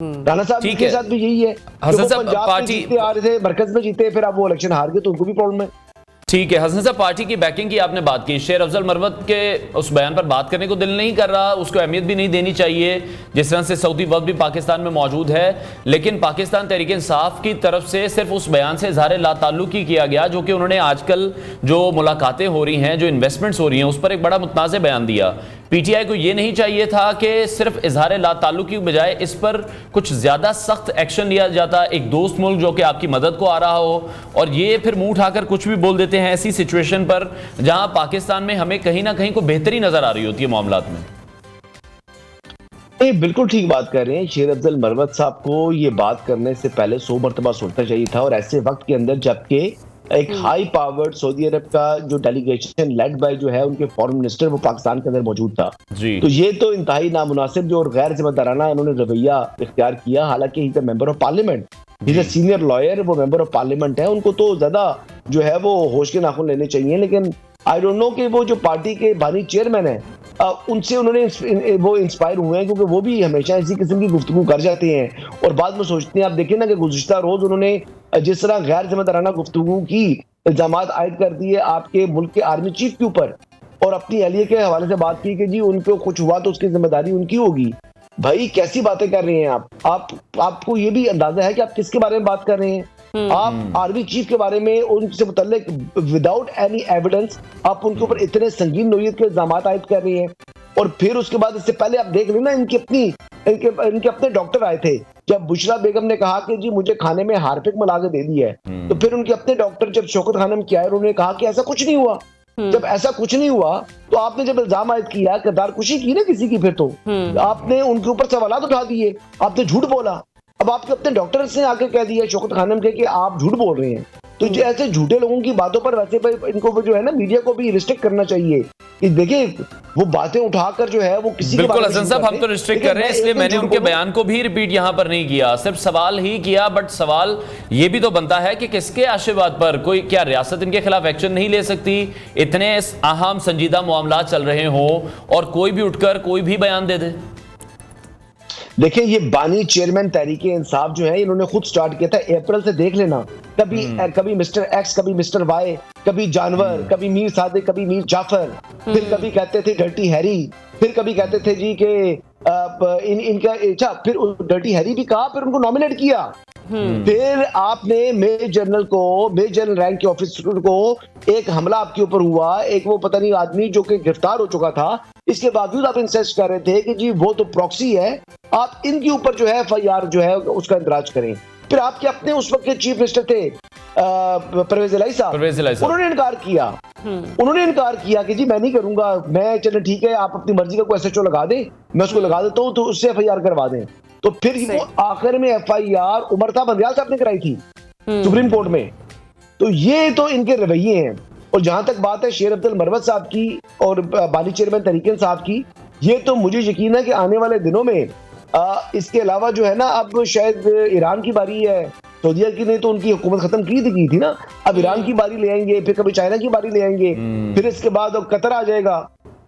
राणा साहब के साथ भी यही है। हसन साहब पंजाब में जीते आ रहे थे, मरकज में जीते, फिर अब वो इलेक्शन हार गए तो उनको भी प्रॉब्लम है। ठीक है हसन साहब, पार्टी की बैकिंग की आपने बात की, शेर अफजल मरवत के उस बयान पर बात करने को दिल नहीं कर रहा, उसको अहमियत भी नहीं देनी चाहिए जिस तरह से सऊदी वक्त भी पाकिस्तान में मौजूद है, लेकिन पाकिस्तान तहरीक इंसाफ की तरफ से सिर्फ उस बयान से इजहार लाताल्लुकी किया गया जो कि उन्होंने आजकल जो मुलाकातें हो रही हैं, जो इन्वेस्टमेंट्स हो रही हैं, उस पर एक बड़ा मुतनाज़ बयान दिया। पीटीआई को यह नहीं चाहिए था कि सिर्फ इजहार लाताल्लुकी की बजाय इस पर कुछ ज्यादा सख्त एक्शन लिया जाता, एक दोस्त मुल्क जो कि आपकी मदद को आ रहा हो, और ये फिर मुंह उठाकर कुछ भी बोल देते हैं ऐसी सिचुएशन पर जहां पाकिस्तान में हमें कहीं ना कहीं को बेहतरी नजर आ रही होती है मामलात में। नहीं, बिल्कुल ठीक बात कर रहे हैं। शेर अफजल मरवत साहब को ये बात करने से पहले 100 मरतबा सोचना चाहिए था, और ऐसे वक्त के अंदर जबकि एक हाई पावर्ड सऊदी अरब का जो डेलीगेशन लेड बाय जो है उनके फॉरेन मिनिस्टर वो पाकिस्तान के अंदर मौजूद था जी। तो ये तो इंतहाई नामुनासिब जो और गैर जिम्मेदाराना इन्होंने रवैया इख्तियार किया। हालांकि ही मेंबर ऑफ पार्लियामेंट, ही सीनियर लॉयर, वो मेंबर ऑफ पार्लियामेंट है, उनको तो ज्यादा जो है वो होश के नाखून लेने चाहिए। लेकिन आई डोंट नो कि वो जो पार्टी के बानी चेयरमैन है उनसे उन्होंने वो इंस्पायर हुए हैं, क्योंकि वो भी हमेशा इसी किस्म की गुफ्तगू कर जाते हैं और बाद में सोचते हैं। आप देखिए ना कि गुज़िश्ता रोज उन्होंने जिस तरह गैर जिम्मेदाराना गुफ्तगू की, इल्जामात आयद कर दिए आपके मुल्क के आर्मी चीफ के ऊपर, और अपनी अहलिया के हवाले से बात की कि जी उनको कुछ हुआ तो उसकी जिम्मेदारी उनकी होगी। भाई कैसी बातें कर रहे हैं आप आपको ये भी अंदाजा है कि आप किसके बारे में बात कर रहे हैं? आप आर्मी चीफ के बारे में उनसे मुतल्लिक विदाउट एनी एविडेंस आप उनके ऊपर इतने संगीन नोयत के इल्जाम आयद कर रहे हैं। और फिर उसके बाद इससे पहले आप देख लेना इनके अपने डॉक्टर आए थे जब बुशरा बेगम ने कहा कि जी मुझे खाने में हार्पिक मिला के दे दी है, तो फिर उनके अपने डॉक्टर जब शौकत खानम किया है उन्होंने कहा कि ऐसा कुछ नहीं हुआ। जब ऐसा कुछ नहीं हुआ तो आपने जब इल्जाम आयद किया, किरदार कुशी की ना किसी की, फिर तो आपने उनके ऊपर सवालात उठा दिए, आपने झूठ बोला। अब आपके अपने डॉक्टर ने आके कह दिया शौकत खानम के कि आप झूठ बोल रहे हैं। तो ऐसे झूठे लोगों की बातों पर वैसे इनको जो है ना मीडिया को भी रिस्ट्रिक्ट करना चाहिए कि देखिए वो बातें उठाकर जो है वो किसी बिल्कुल हसन साहब, हम तो रिस्ट्रिक्ट कर रहे हैं, इसलिए मैंने उनके बयान को भी रिपीट यहां पर नहीं किया, सिर्फ सवाल ही किया। बट सवाल ये भी तो बनता है कि किसके आशीर्वाद पर कोई, क्या रियासत इनके खिलाफ एक्शन नहीं ले सकती? इतने अहम संजीदा मामला चल रहे हों और कोई भी उठकर कोई भी बयान दे दे। देखिए ये बानी चेयरमैन तहरीके इंसाफ जो है इन्होंने खुद स्टार्ट किया था, अप्रैल से देख लेना, कभी मिस्टर एक्स, कभी मिस्टर वाई, कभी जानवर, कभी मीर सादिक, कभी मीर जाफर, फिर कभी कहते थे डर्टी हैरी, फिर कभी कहते थे जी के इनका अच्छा, फिर डर्टी हैरी भी कहा, फिर उनको नॉमिनेट किया। फिर आपने मेजर जनरल रैंक के ऑफिसर को एक हमला आपके ऊपर हुआ, एक वो पता नहीं आदमी जो कि गिरफ्तार हो चुका था, इसके बावजूद आप इंसिस्ट कर रहे थे कि जी वो तो प्रॉक्सी है, आप इनके ऊपर जो है एफआईआर जो है उसका इंदराज करें। फिर आपके अपने उस वक्त के चीफ मिनिस्टर थे परवेज इलाही साहब, उन्होंने इनकार किया कि जी मैं नहीं करूंगा, मैं चलो ठीक है आप अपनी मर्जी का कोई एसएचओ लगा दें, मैं उसको लगा देता हूं, तो उससे एफआईआर करवा दें। तो फिर वो आखिर में एफआईआर उमर साहब बंदियाल साहब ने कराई थी सुप्रीम कोर्ट में। तो ये तो इनके रवैये हैं। और जहां तक बात है शेर अब्दुल मरवत साहब की और बानी चेयरमैन तहरीक साहब की, ये तो मुझे यकीन है कि आने वाले दिनों में इसके अलावा जो है ना, अब शायद ईरान की बारी है, सऊदीया की नहीं तो उनकी हुकूमत खत्म की थी ना, अब ईरान की बारी ले आएंगे, फिर कभी चाइना की बारी ले आएंगे, फिर इसके बाद अब कतर आ जाएगा।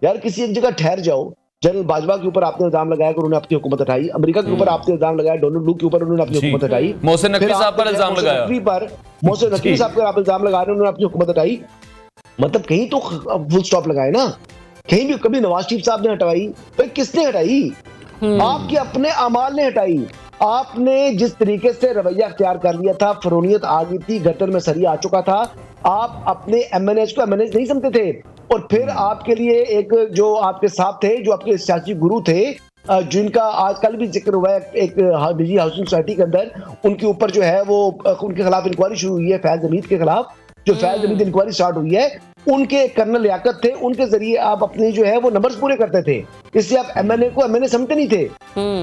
यार किसी एक जगह ठहर जाओ। जनरल बाजवा के ऊपर आपने इल्जाम लगाया कि उन्होंने अपनी हुकूमत हटाई, अमेरिका के ऊपर आपने इल्जाम लगाया, डोनाल्ड ट्रंप के ऊपर उन्होंने अपनी हुकूमत हटाई, मोहसिन नकवी साहब पर इल्जाम लगाया, मोहसिन नकवी साहब पर आप इल्जाम लगा रहे हैं उन्होंने अपनी हुकूमत हटाई। मतलब कहीं तो फुल स्टॉप लगाए ना, कहीं भी कभी नवाज शरीफ साहब ने हटाई, तो किसने हटाई? आपके अपने अमाल ने हटाई। आपने जिस तरीके से रवैया अख्तियार कर लिया था, फरोनियत आ गई थी, गटर में सरिया आ चुका था, आप अपने एमएनएच को एमएनएच नहीं समझते थे। और फिर आपके लिए एक जो आपके साथ थे, जो आपके सियासी गुरु थे, जिनका आजकल भी जिक्र हुआ है एक निजी हाउसिंग सोसाइटी के अंदर, उनके ऊपर जो है वो उनके खिलाफ इंक्वायरी शुरू हुई है, फैज हमीद के खिलाफ जो फैज हमीद इंक्वायरी स्टार्ट हुई है, उनके कर्नल लियाकत थे, उनके जरिए आप अपने जो है वो नंबर्स पूरे करते थे। इससे आप एमएनए को एमएनए समझते नहीं थे,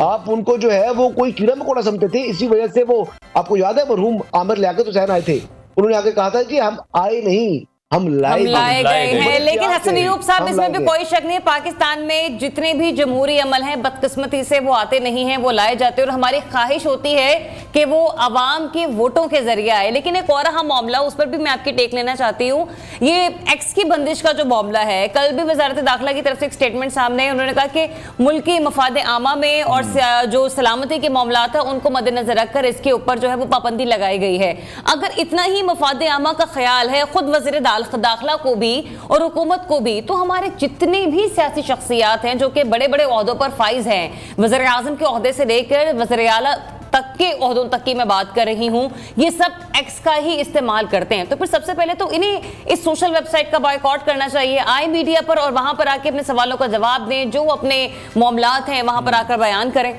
आप उनको जो है वो कोई कीड़ा मकोड़ा समझते थे। इसी वजह से वो, आपको याद है मरहूम आमिर लियाकत हुसैन आए थे, उन्होंने आके कहा था कि हम आए नहीं, हम लाए गए हैं। लेकिन हसन अय्यूब साहब, हम इसमें लाए भी गए। कोई शक नहीं है, पाकिस्तान में जितने भी जमहूरी अमल हैं बदकिस्मती से वो आते नहीं हैं, वो लाए जाते हैं और हमारी ख्वाहिश होती है कि वो अवाम के वोटों के जरिए आए। लेकिन एक और अहम मामला, उस पर भी मैं आपकी टेक लेना चाहती हूँ, ये एक्स की बंदिश का जो मामला है। कल भी वजारत दाखिला की तरफ से एक स्टेटमेंट सामने है, उन्होंने कहा कि मुल्की मफाद आमा में और जो सलामती के मामला है उनको मद्देनजर रखकर इसके ऊपर जो है वो पाबंदी लगाई गई है। अगर इतना ही मफाद आमा का ख्याल है खुद वज़ीर दाखिला को भी और हुकूमत को भी, तो हमारे जितने भी सियासी शख्सियात हैं जो कि बड़े बड़े ओहदों पर फाइज हैं, वज़ीर आज़म के ओहदे से लेकर वज़ीर आला तक के ओहदों तक की मैं बात कर रही हूं, ये सब एक्स का ही इस्तेमाल करते हैं। तो फिर सबसे पहले तो इन्हें इस सोशल वेबसाइट का बॉयकॉट करना चाहिए, आए मीडिया पर और वहां पर आके अपने सवालों का जवाब दें, जो अपने मामलात हैं वहां पर आकर बयान करें।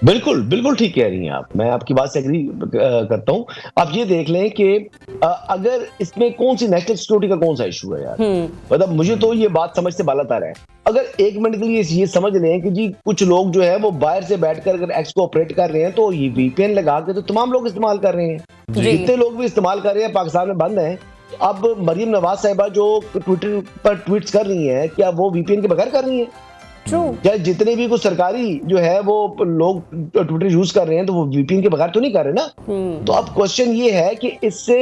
बिल्कुल बिल्कुल ठीक कह रही हैं आप, मैं आपकी बात से एग्री करता हूं। आप ये देख लें कि अगर इसमें कौन सी नेशनल सिक्योरिटी का कौन सा इशू है यार, मतलब मुझे तो ये बात समझ से बालातर है। अगर एक मिनट के लिए ये समझ लें कि जी कुछ लोग जो है वो बाहर से बैठकर अगर एक्स को ऑपरेट कर रहे हैं, तो ये वीपीएन लगा के तो तमाम लोग इस्तेमाल कर रहे हैं, जितने लोग भी इस्तेमाल कर रहे हैं पाकिस्तान में बंद हैं। अब मरियम नवाज साहिबा जो ट्विटर पर ट्वीट्स कर रही हैं, क्या वो वीपीएन के बगैर कर रही हैं? क्या जितने भी कुछ सरकारी जो है वो लोग ट्विटर यूज कर रहे हैं तो वो वीपीएन के बगैर तो नहीं कर रहे ना। तो अब क्वेश्चन ये है कि इससे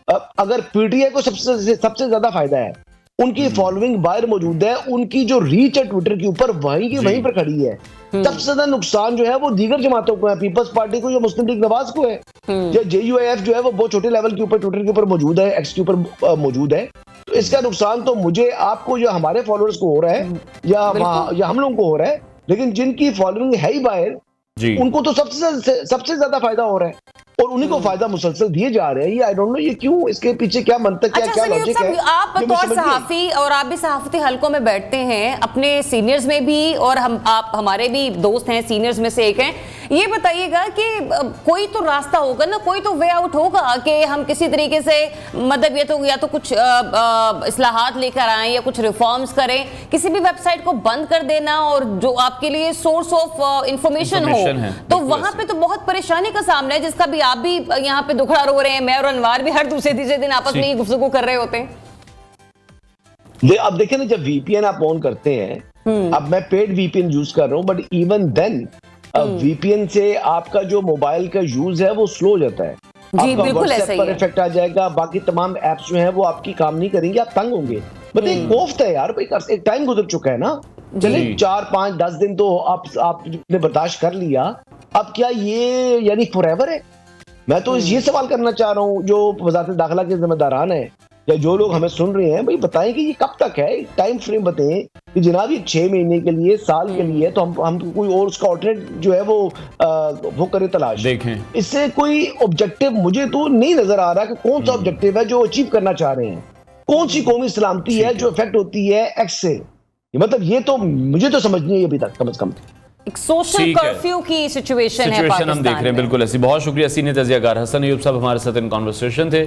अगर पीटीआई को सबसे ज्यादा फायदा है, उनकी फॉलोइंग बाहर मौजूद है, उनकी जो रीच है ट्विटर के ऊपर वहीं पर खड़ी है। सबसे ज्यादा नुकसान जो है वो दीगर जमातों को है, पीपल्स पार्टी को या मुस्लिम लीग नवाज को है, या जेयूआईएफ जो है वो बहुत छोटे लेवल के ऊपर ट्विटर के ऊपर मौजूद है, एक्स के ऊपर मौजूद है। तो इसका नुकसान तो मुझे, आपको, या हमारे फॉलोअर्स को हो रहा है, या हम लोगों को हो रहा है। लेकिन जिनकी फॉलोइंग है ही बाहर, उनको तो सबसे ज्यादा फायदा हो रहा है और उन्हीं को फायदा मुसलसल दिए जा रहे हैं। ये आई डोंट नो ये क्यों, इसके पीछे क्या मंतक है, क्या लॉजिक है। आप बतौर सहाफी, और आप भी सहाफती हलकों में बैठते हैं, अपने सीनियर्स में भी, और आप हमारे भी दोस्त हैं, सीनियर्स में से एक हैं, ये बताइएगा कि कोई तो रास्ता होगा ना, कोई तो वे आउट होगा कि हम किसी तरीके से, मतलब ये तो या तो कुछ इस्लाहात लेकर आए या कुछ रिफॉर्म्स करें, किसी भी वेबसाइट को बंद कर देना और जो आपके लिए सोर्स ऑफ इंफॉर्मेशन हो, तो वहां पे तो बहुत परेशानी का सामना है, जिसका भी आप भी यहाँ पे दुखड़ा रो रहे हैं, मैं और अनवार भी हर दूसरे तीसरे दिन आपस में गुफ्तगू कर रहे होते हैं। अब देखिए ना, जब वीपीएन आप ऑन करते हैं, अब मैं पेड वीपीएन यूज कर रहा हूं, बट इवन देन वीपीएन से आपका जो मोबाइल का यूज है वो स्लो हो जाता है। जी बिल्कुल ऐसा ही पर इफेक्ट आ जाएगा, बाकी तमाम एप्स जो हैं वो आपकी काम नहीं करेंगे, आप तंग होंगे। मतलब एक कोफ्त है यार, एक टाइम गुजर चुका है ना, चले 4, 5, 10 दिन तो आपने बर्दाश्त कर लिया, अब क्या ये यानी फॉरएवर है? मैं तो ये सवाल करना चाह रहा हूँ जो वजारत दाखिला के जिम्मेदारान है या जो लोग हमें सुन रहे हैं, भाई बताएं कि ये कब तक है, टाइम फ्रेम बताएं कि जनाब ये 6 महीने के लिए, साल के लिए, तो हम कोई और उसका ऑल्टरनेट जो है वो करें तलाश देखें। इससे कोई ऑब्जेक्टिव मुझे तो नहीं नजर आ रहा कि कौन सा ऑब्जेक्टिव है जो अचीव करना चाह रहे हैं, कौन सी कौमी सलामती है जो इफेक्ट होती है एक्स से। मतलब ये तो मुझे तो समझ नहीं है अभी तक, कम से कम एक सोशल कर्फ्यू की सिचुएशन है पाकिस्तान हम देख रहे हैं। बिल्कुल ऐसी। बहुत शुक्रिया सीनियर तजियाकार हसन अय्यूब साहब हमारे साथ इन कॉन्वर्सेशन थे।